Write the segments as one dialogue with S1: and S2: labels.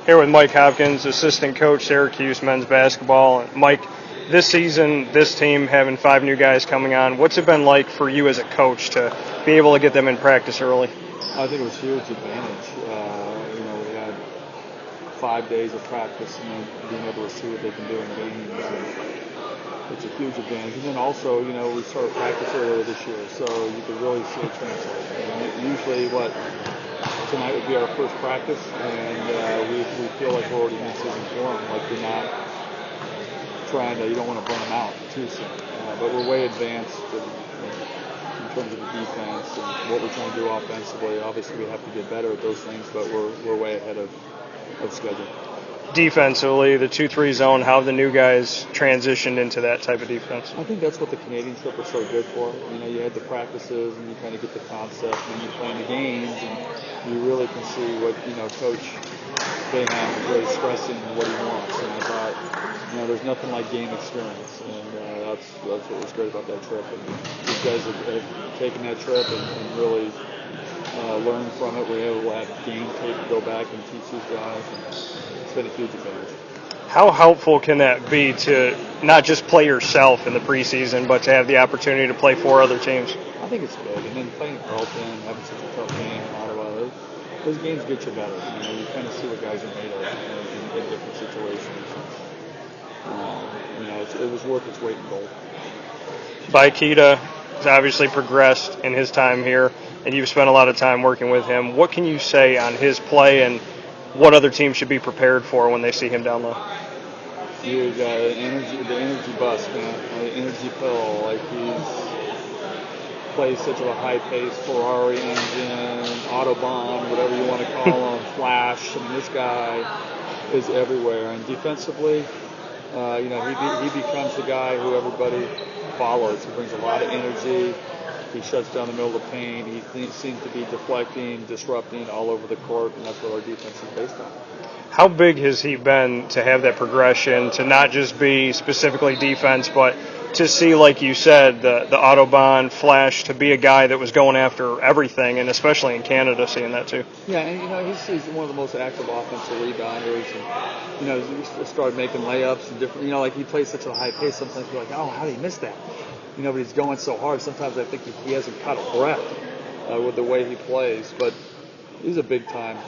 S1: Here with Mike Hopkins, assistant coach, Syracuse men's basketball. Mike, this season, this team having 5 new guys coming on, what's it been like for you as a coach to be able to get them in practice early?
S2: I think it was a huge advantage. We had 5 days of practice and then being able to see what they can do in games. It's a huge advantage. And then also, we started practice earlier this year, so you could really see it translate. Usually tonight would be our first practice, and we feel like we're already in season form. Like you're not you don't want to burn them out too soon. But we're way advanced in terms of the defense and what we're trying to do offensively. Obviously, we have to get better at those things, but we're way ahead of schedule.
S1: Defensively, the 2-3 zone, how have the new guys transitioned into that type of defense?
S2: I think that's what the Canadian trip was so good for. You had the practices and you kind of get the concept, and you play in the games and you really can see what, Coach Bayham is really stressing what he wants. And I thought, there's nothing like game experience, and that's what was great about that trip. And these guys have taken that trip and really learned from it. We're able to have game tape to go back and teach these guys. And it's been a huge advantage.
S1: How helpful can that be to not just play yourself in the preseason, but to have the opportunity to play for other teams?
S2: I think it's big. And then playing Carleton, having such a tough game in Ottawa, those games get you better. You kind of see what guys are made of in different situations. It was worth its weight in gold.
S1: Baikita has obviously progressed in his time here, and you've spent a lot of time working with him. What can you say on his play and what other teams should be prepared for when they see him down low?
S2: Dude, the energy bus, man, the energy pill. Like plays such a high-paced Ferrari engine, Autobahn, whatever you want to call him, Flash. I mean, this guy is everywhere. And defensively, he becomes the guy who everybody follows. He brings a lot of energy. He shuts down the middle of the paint. He seems to be deflecting, disrupting all over the court, and that's what our defense is based on.
S1: How big has he been to have that progression, to not just be specifically defense, but to see, like you said, the Autobahn Flash, to be a guy that was going after everything, and especially in Canada, seeing that too?
S2: Yeah, and he's one of the most active offensive rebounders, and he started making layups and different. Like he plays such a high pace. Sometimes you're like, oh, how did he miss that? But he's going so hard. Sometimes I think he hasn't caught a breath with the way he plays. But he's a big-time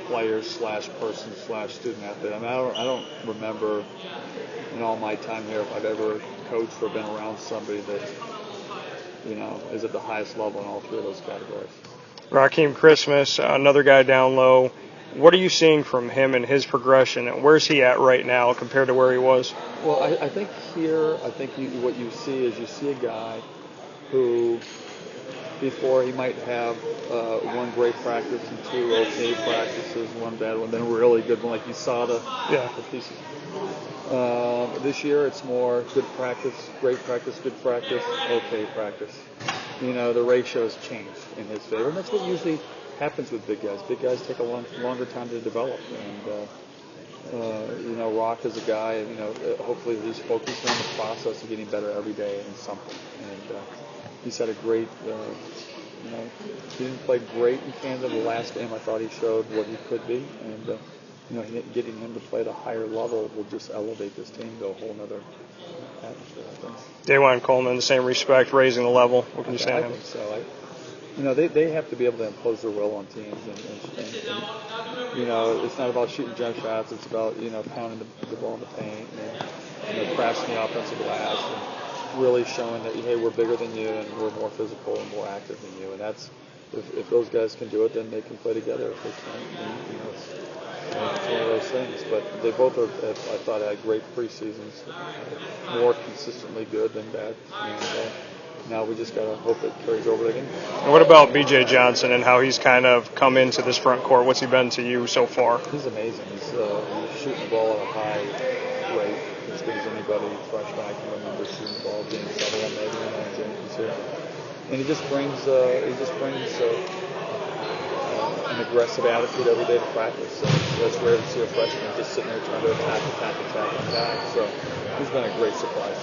S2: player / person / student athlete. I mean, I don't remember in all my time here if I've ever coached or been around somebody that, is at the highest level in all 3 of those categories.
S1: Rakeem Christmas, another guy down low. What are you seeing from him and his progression, and where's he at right now compared to where he was?
S2: Well, I think here, what you see is a guy who, before he might have 1 great practice and 2 okay practices, 1 bad one, then a really good one, like you saw the pieces. This year, it's more good practice, great practice, good practice, okay practice. The ratios changed in his favor, and that's what usually happens with big guys. Big guys take a longer time to develop, and Rock is a guy. Hopefully he's focusing on the process of getting better every day in something. And he's had a great. He didn't play great in Canada the last game. I thought he showed what he could be, and getting him to play at a higher level will just elevate this team to a whole other atmosphere, I think.
S1: Daywan Coleman, in the same respect, raising the level. What can you say on him?
S2: I think so. They have to be able to impose their will on teams, and it's not about shooting jump shots. It's about pounding the ball in the paint and crashing the offensive glass and really showing that hey, we're bigger than you and we're more physical and more active than you. And that's if those guys can do it, then they can play together. If they can't, it's one of those things. But they both I thought, had great preseasons, more consistently good than bad. And, now we just got to hope it carries over again.
S1: And what about B.J. Johnson and how he's kind of come into this front court? What's he been to you so far?
S2: He's amazing. He's shooting the ball at a high rate, as good as anybody freshman I can remember shooting the ball, James Sutherland maybe when James here. And he just brings an aggressive attitude every day to practice. So that's rare to see a freshman just sitting there trying to attack. So he's been a great surprise.